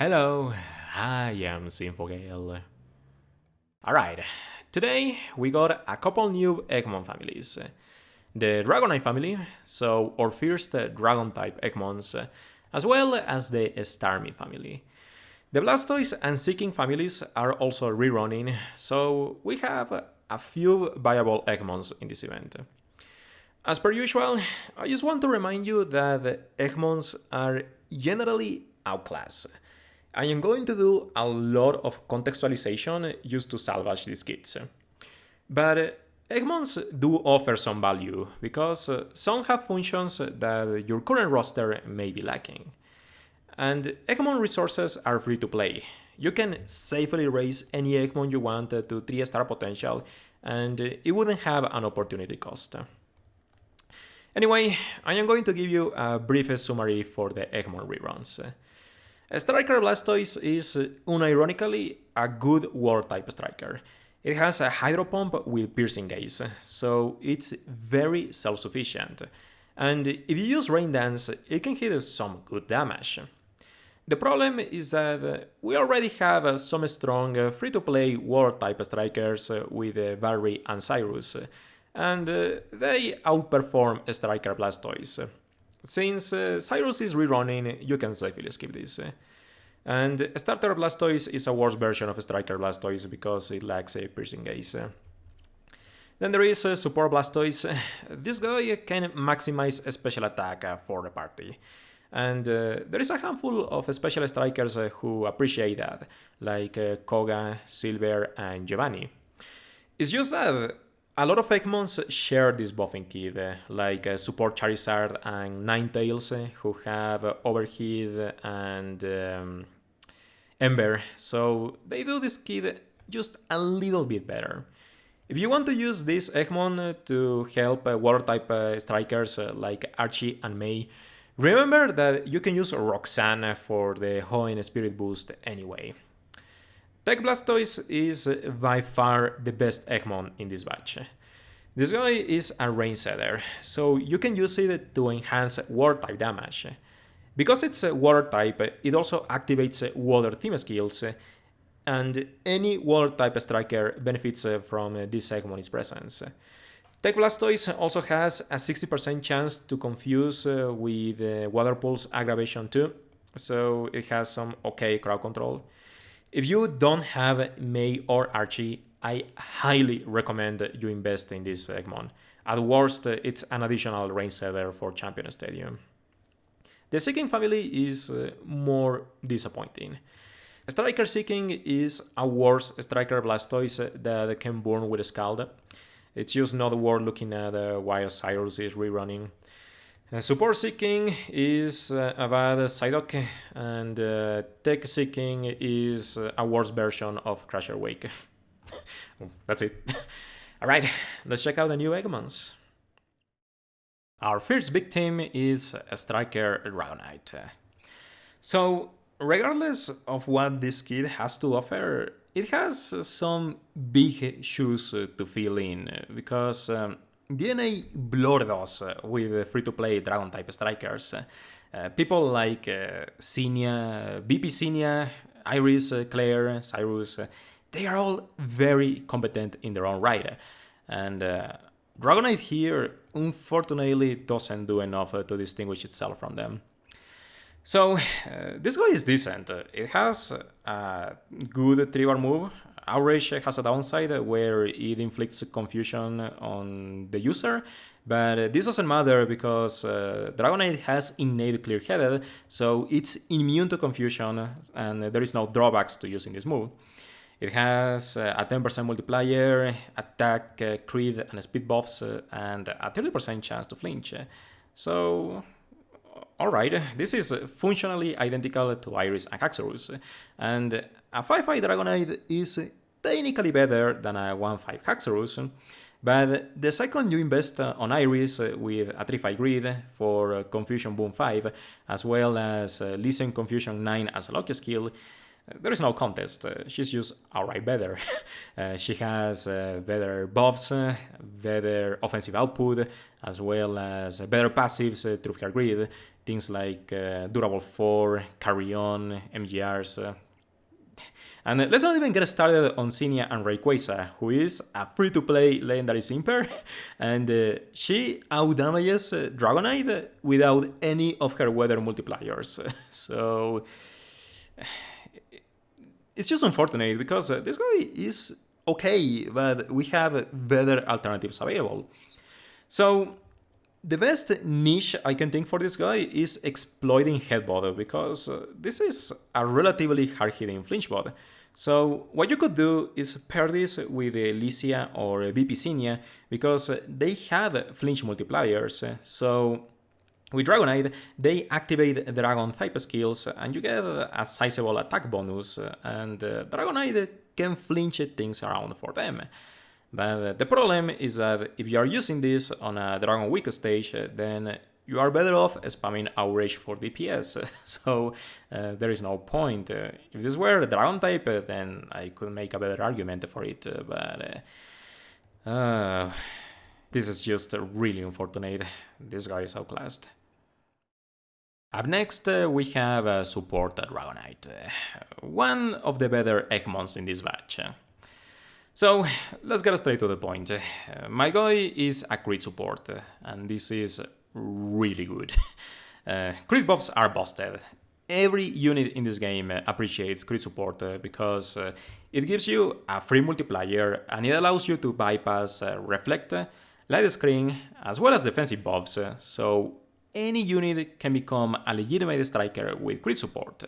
Hello, I am Zinfogel. Alright, today we got a couple new Eggmon families. The Dragonite family, so our first dragon type Eggmons, as well as the Starmie family. The Blastoise and Seaking families are also rerunning, so we have a few viable Eggmons in this event. As per usual, I just want to remind you that Eggmons are generally outclassed. I am going to do a lot of contextualization used to salvage these kits. But Eggmons do offer some value, because some have functions that your current roster may be lacking. And Eggmon resources are free to play. You can safely raise any Eggmon you want to 3-star potential, and it wouldn't have an opportunity cost. Anyway, I am going to give you a brief summary for the Eggmon reruns. Striker Blastoise is unironically a good War type striker. It has a Hydro Pump with Piercing Gaze, so it's very self-sufficient. And if you use Rain Dance, it can hit some good damage. The problem is that we already have some strong free-to-play War type strikers with Barry and Cyrus, and they outperform Striker Blastoise. Since Cyrus is rerunning, you can safely skip this. And Starter Blastoise is a worse version of Striker Blastoise because it lacks a Piercing Gaze. Then there is Support Blastoise. This guy can maximize special attack for the party. And there is a handful of special strikers who appreciate that, like Koga, Silver, and Giovanni. It's just that a lot of Eggmons share this buffing kit, like Support Charizard and Ninetales, who have Overheat and Ember, so they do this kit just a little bit better. If you want to use this Eggmon to help Water-type strikers like Archie and May, remember that you can use Roxanne for the Hoenn Spirit boost anyway. Tech Blastoise is by far the best Eggmon in this batch. This guy is a range setter, so you can use it to enhance Water type damage. Because it's a Water type, it also activates Water theme skills, and any Water type striker benefits from this Eggmon's presence. Tech Blastoise also has a 60% chance to confuse with Water Pulse Aggravation too, so it has some okay crowd control. If you don't have May or Archie, I highly recommend you invest in this Eggmon. At worst, it's an additional range setter for Champion Stadium. The Seaking family is more disappointing. Striker Seaking is a worse Striker Blastoise that can burn with Scald. It's just not worth looking at while Cyrus is rerunning. Support Seeking is a bad Psyduck, and Tech Seeking is a worse version of Crusher Wake. That's it. Alright, let's check out the new Eggmons. Our first big team is Striker Dragonite. So, regardless of what this kid has to offer, it has some big shoes to fill in, because DNA blurred us with free-to-play Dragon-type strikers. People like Xenia, BP Xenia, Iris, Claire, Cyrus, they are all very competent in their own right. And Dragonite here, unfortunately, doesn't do enough to distinguish itself from them. So, this guy is decent. It has a good trigger move. Outrage has a downside where it inflicts confusion on the user, but this doesn't matter because Dragonite has innate clear-headed, so it's immune to confusion and there is no drawbacks to using this move. It has a 10% multiplier, attack, crit, and speed buffs, and a 30% chance to flinch. So, alright, this is functionally identical to Iris and Haxorus, and a 5-5 Dragonite is technically better than a 1-5 Haxorus, but the second you invest on Iris with a 3-5 grid for Confusion Boom 5, as well as Listen Confusion 9 as a lucky skill, There is no contest. She's just alright better. She has better buffs, better offensive output, as well as better passives through her grid. Things like Durable 4, Carry On, MGRs. And let's not even get started on Zinnia and Rayquaza, who is a free-to-play legendary Simper, and she outdamages Dragonite without any of her weather multipliers. So it's just unfortunate because this guy is okay, but we have better alternatives available. So the best niche I can think for this guy is exploiting Headbutt, because this is a relatively hard-hitting flinch bot. So what you could do is pair this with Lycia or VP Zinnia, because they have flinch multipliers. So with Dragonite, they activate Dragon type skills and you get a sizable attack bonus, and Dragonite can flinch things around for them. But the problem is that if you are using this on a Dragon Weak stage, then you are better off spamming Outrage for DPS. So there is no point. If this were Dragon type, then I could make a better argument for it, but this is just really unfortunate. This guy is outclassed. Up next, we have Support Dragonite, one of the better Eggmons in this batch. So let's get straight to the point. My guy is a crit support, and this is really good. Crit buffs are busted. Every unit in this game appreciates crit support because it gives you a free multiplier and it allows you to bypass Reflect, Light Screen, as well as defensive buffs, so any unit can become a legitimate striker with crit support.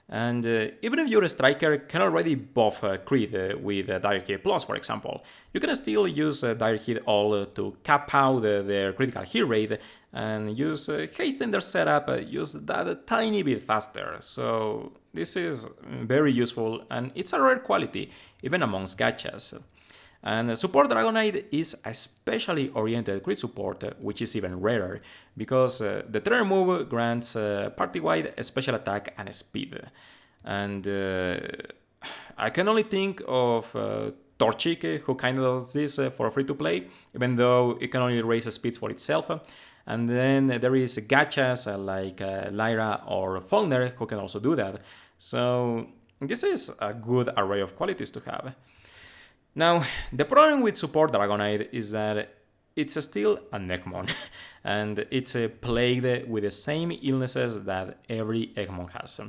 And even if your striker can already buff crit with Direct Hit Plus, for example, you can still use Direct Hit All to cap out their critical hit rate and use hasten their setup just that tiny bit faster. So this is very useful and it's a rare quality, even amongst gachas. And Support Dragonite is a specially oriented crit support, which is even rarer, because the trigger move grants party-wide special attack and speed. And I can only think of Torchic, who kind of does this for free-to-play, even though it can only raise speeds for itself. And then there is gachas like Lyra or Faulkner, who can also do that. So this is a good array of qualities to have. Now, the problem with Support Dragonite is that it's still an Eggmon, and it's plagued with the same illnesses that every Eggmon has.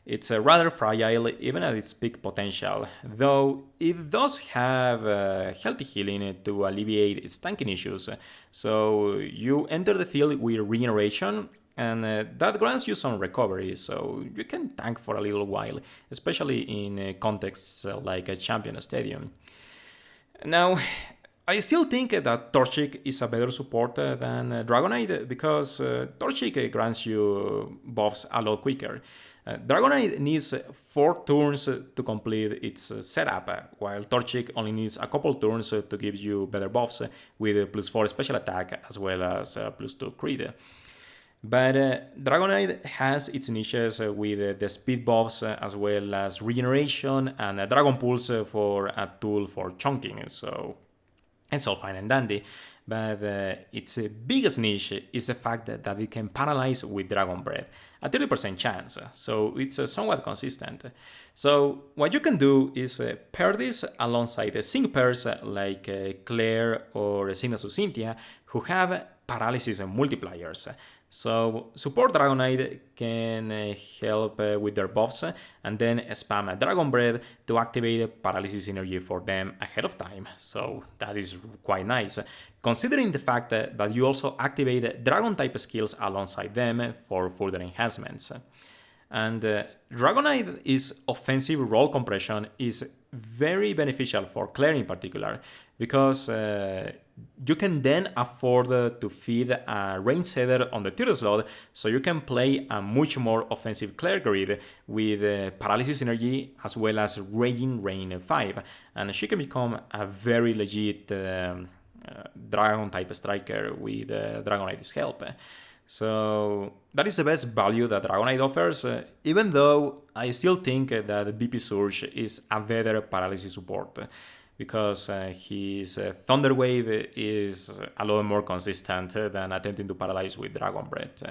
It's rather fragile even at its peak potential, though it does have healthy healing to alleviate its tanking issues. So you enter the field with regeneration, and that grants you some recovery, so you can tank for a little while, especially in contexts like a Champion Stadium. Now, I still think that Torchic is a better support than Dragonite, because Torchic grants you buffs a lot quicker. Dragonite needs 4 turns to complete its setup, while Torchic only needs a couple turns to give you better buffs with +4 special attack as well as +2 crit. But Dragonite has its niches with the speed buffs as well as regeneration and Dragon Pulse for a tool for chunking, so it's all fine and dandy. But its biggest niche is the fact that it can paralyze with Dragon Breath, a 30% chance, so it's somewhat consistent. So what you can do is pair this alongside the sync pairs like Claire or Cygnus Cynthia, who have paralysis multipliers. So Support Dragonite can help with their buffs and then spam Dragon Breath to activate Paralysis Energy for them ahead of time. So that is quite nice, considering the fact that you also activate Dragon type skills alongside them for further enhancements. And Dragonite's offensive roll compression is very beneficial for Claire in particular, because you can then afford to feed a range setter on the tier slot, so you can play a much more offensive Claire grid with Paralysis Energy as well as Raging Rain 5, and she can become a very legit Dragon type striker with Dragonite's help. So that is the best value that Dragonite offers, even though I still think that BP Surge is a better paralysis support, because his Thunder Wave is a lot more consistent than attempting to paralyze with Dragon Breath.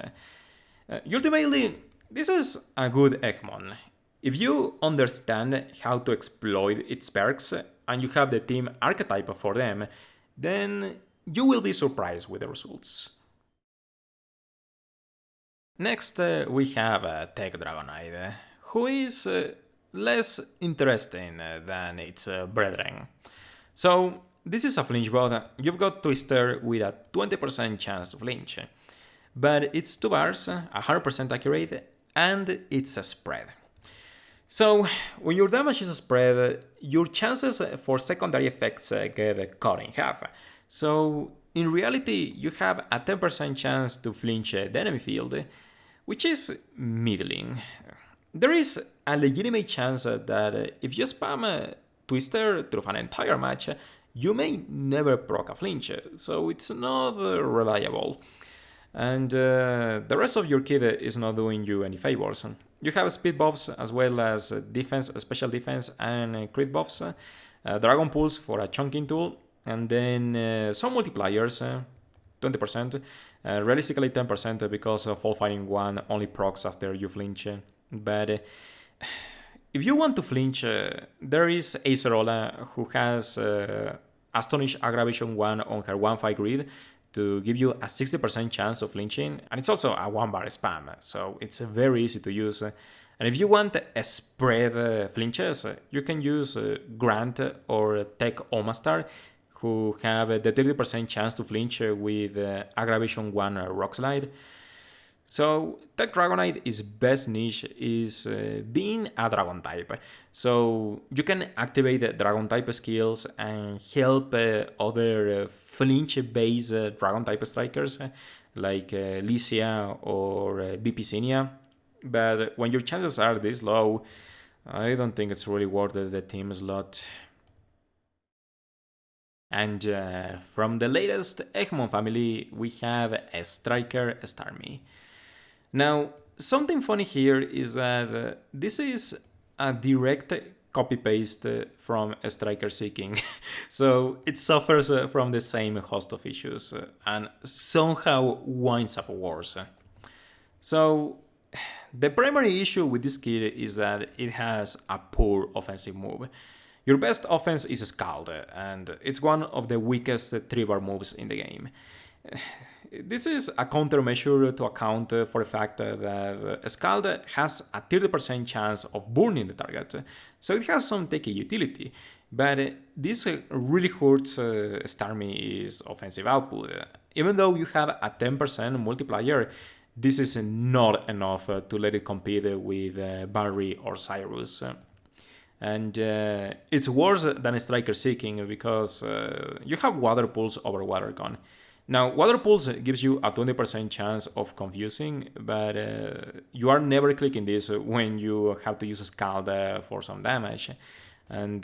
Ultimately, this is a good Eggmon. If you understand how to exploit its perks and you have the team archetype for them, then you will be surprised with the results. Next, we have Tech Dragonite, who is less interesting than its brethren. So, this is a flinch bot. You've got Twister with a 20% chance to flinch, but it's 2 bars, 100% accurate, and it's a spread. So, when your damage is spread, your chances for secondary effects get cut in half. So, in reality, you have a 10% chance to flinch the enemy field, which is middling. There is a legitimate chance that if you spam Twister through an entire match, you may never proc a flinch, so it's not reliable. And the rest of your kit is not doing you any favors. You have speed buffs as well as defense, special defense, and crit buffs, Dragon Pulse for a chunking tool, and then some multipliers, 20%, realistically 10% because Fall Fighting 1 only procs after you flinch. But if you want to flinch, there is Acerola who has Astonish Aggravation 1 on her 1-5 grid to give you a 60% chance of flinching, and it's also a 1-bar spam, so it's very easy to use. And if you want a spread flinches, you can use Grant or Tech Omastar, who have the 30% chance to flinch with Aggravation 1 Rock Slide. So Tech Dragonite is best niche is being a Dragon type. So you can activate Dragon type skills and help other flinch-based Dragon type strikers like Lycia or BP Zinnia. But when your chances are this low, I don't think it's really worth the team slot. And from the latest Eggmon family, we have a striker Starmie. Now, something funny here is that this is a direct copy-paste from a striker Seaking. So it suffers from the same host of issues and somehow winds up worse. So the primary issue with this kit is that it has a poor offensive move. Your best offense is Scald, and it's one of the weakest 3-bar moves in the game. This is a countermeasure to account for the fact that Scald has a 30% chance of burning the target, so it has some techie utility, but this really hurts Starmie's offensive output. Even though you have a 10% multiplier, this is not enough to let it compete with Barry or Cyrus. And it's worse than Striker Seaking because you have Water Pulse over Water Gun. Now, Water Pulse gives you a 20% chance of confusing, but you are never clicking this when you have to use Scald for some damage. And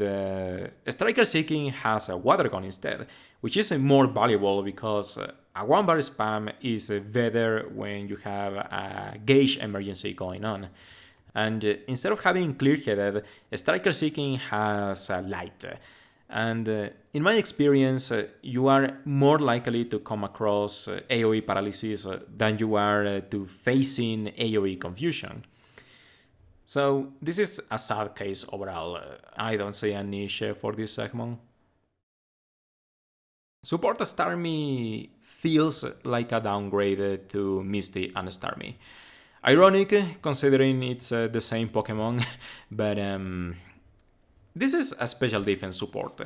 Striker Seaking has a Water Gun instead, which is more valuable because a 1-bar spam is better when you have a gauge emergency going on. And instead of having clear-headed, Striker Seaking has light. And in my experience, you are more likely to come across AoE paralysis than you are to facing AoE confusion. So this is a sad case overall. I don't see a niche for this segment. Support Starmie feels like a downgrade to Misty and Starmie. Ironic, considering it's the same Pokémon, but this is a special defense support.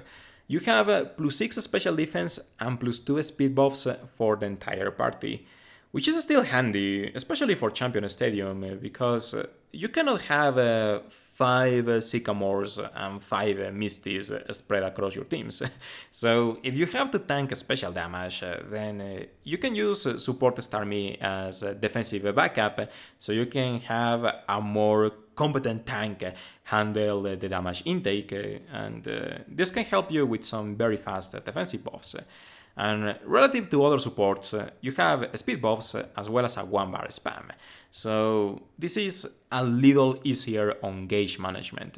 You have +6 special defense and +2 speed buffs for the entire party, which is still handy, especially for Champion Stadium, because you cannot have 5 Sycamores and 5 Misties spread across your teams. So if you have to tank special damage, then you can use Support Starmie as a defensive backup, so you can have a more competent tank handle the damage intake, and this can help you with some very fast defensive buffs. And relative to other supports, you have speed buffs as well as a 1-bar spam. So this is a little easier on gauge management.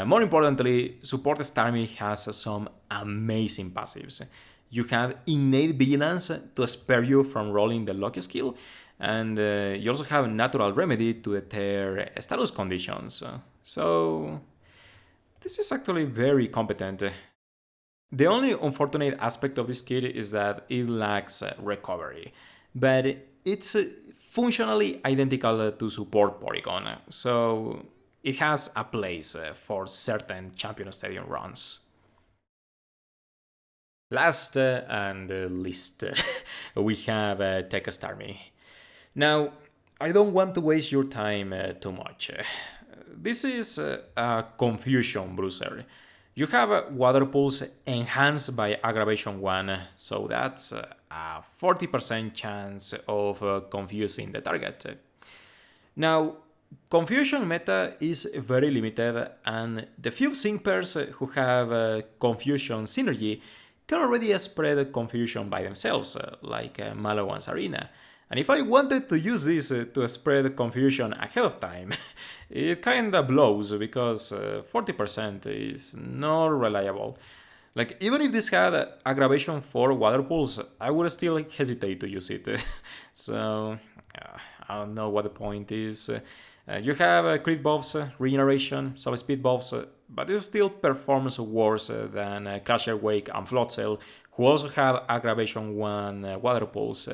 More importantly, support Starmie has some amazing passives. You have innate vigilance to spare you from rolling the lucky skill, and you also have natural remedy to deter status conditions. So this is actually very competent. The only unfortunate aspect of this kit is that it lacks recovery, but it's functionally identical to support Porygon, so it has a place for certain Champion Stadium runs. Last and least, we have Tech Starmie. Now, I don't want to waste your time too much. This is a Confusion Bruiser. You have Water Pulse enhanced by Aggravation 1, so that's a 40% chance of confusing the target. Now, Confusion meta is very limited, and the few sync pairs who have Confusion synergy can already spread confusion by themselves, like Mallow and Sarina. And if I wanted to use this to spread confusion ahead of time, it kinda blows because 40% is not reliable. Like, even if this had aggravation for Water Pulse, I would still hesitate to use it. So, I don't know what the point is. You have crit buffs, regeneration, some speed buffs, but this still performs worse than Crasher Wake and Floatzel, who also have aggravation 1 Water Pulse.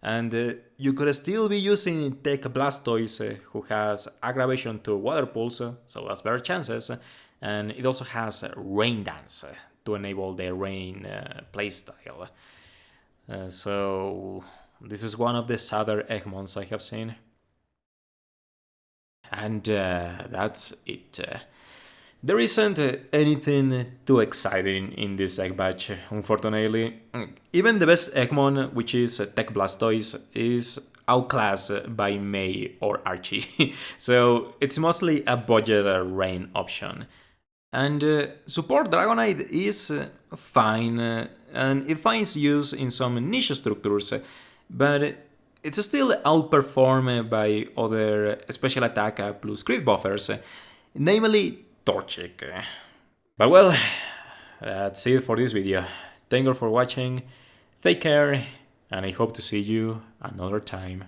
And you could still be using Tech Blastoise, who has aggravation 2 Water Pulse, so that's better chances, and it also has Rain Dance to enable the Rain playstyle. So this is one of the sadder Eggmons I have seen. And that's it. There isn't anything too exciting in this egg batch, unfortunately. Even the best Eggmon, which is Tech Blastoise, is outclassed by May or Archie, so it's mostly a budget rain option. And support Dragonite is fine, and it finds use in some niche structures, but it's still outperformed by other special attack plus crit buffers, namely Torchic. But well, that's it for this video. Thank you for watching, take care, and I hope to see you another time.